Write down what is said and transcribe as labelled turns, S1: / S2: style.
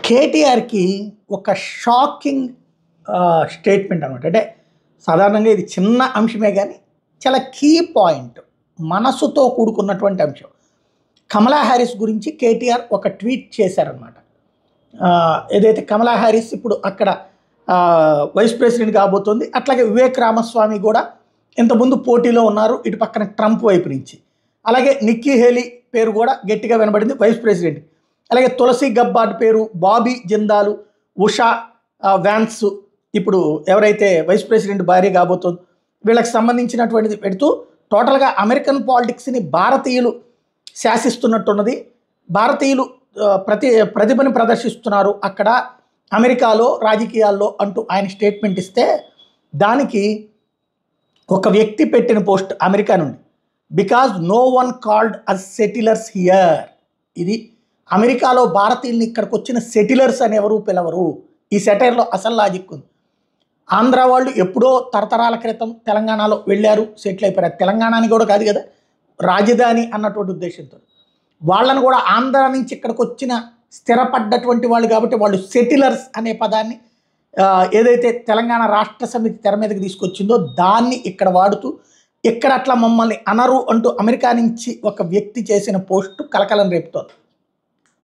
S1: కేటీఆర్‌కి ఒక shocking statement అనమాట. అంటే సాధారణంగా ఇది చిన్న అంశమే గానీ, చాలా కీ పాయింట్. మనసుతో కూడుకున్నటువంటి అంశం. కమలా హారిస్ గురించి కేటీఆర్ ఒక ట్వీట్ చేశారనమాట. ఏదైతే కమలా హారిస్ ఇప్పుడు అక్కడ వైస్ ప్రెసిడెంట్ కాబోతోంది. అట్లాగే వివేక్ రామస్వామి కూడా ఇంతకుముందు పోటీలో ఉన్నారు, ఇటు పక్కన ట్రంప్ వైపు నుంచి. అలాగే నిక్కీ హేలీ పేరు కూడా గట్టిగా వినబడింది వైస్ ప్రెసిడెంట్. అలాగే తులసి గబ్బార్డ్ పేరు, బాబీ జిందాల్, ఉషా వ్యాన్స్ ఇప్పుడు ఎవరైతే వైస్ ప్రెసిడెంట్ భార్య కాబోతుందో వీళ్ళకి సంబంధించినటువంటిది పెడుతూ టోటల్గా అమెరికన్ పాలిటిక్స్ని భారతీయులు శాసిస్తున్నట్టున్నది. భారతీయులు ప్రతిభని ప్రదర్శిస్తున్నారు అక్కడ అమెరికాలో రాజకీయాల్లో అంటూ ఆయన స్టేట్మెంట్ ఇస్తే, దానికి ఒక వ్యక్తి పెట్టిన పోస్ట్ అమెరికా నుండి, because no one called us settlers here. ఇది అమెరికాలో భారతీయుల్ని ఇక్కడికి వచ్చిన సెటిలర్స్ అని ఎవరు పిలవరు. ఈ సెటైర్లో అసలు లాజిక్ ఉంది. ఆంధ్ర వాళ్ళు ఎప్పుడో తరతరాల క్రితం తెలంగాణలో వెళ్ళారు, సెటిల్ అయిపోయారు. తెలంగాణని కూడా కాదు కదా, రాజధాని అన్నటువంటి ఉద్దేశంతో వాళ్ళను కూడా ఆంధ్ర నుంచి ఇక్కడికి వచ్చిన స్థిరపడ్డటువంటి వాళ్ళు కాబట్టి వాళ్ళు సెటిలర్స్ అనే పదాన్ని ఏదైతే తెలంగాణ రాష్ట్ర సమితి తెర మీదకి తీసుకొచ్చిందో దాన్ని ఇక్కడ వాడుతూ, ఇక్కడ అట్లా మమ్మల్ని అనరు అంటూ అమెరికా నుంచి ఒక వ్యక్తి చేసిన పోస్టు కలకలం రేపుతోంది.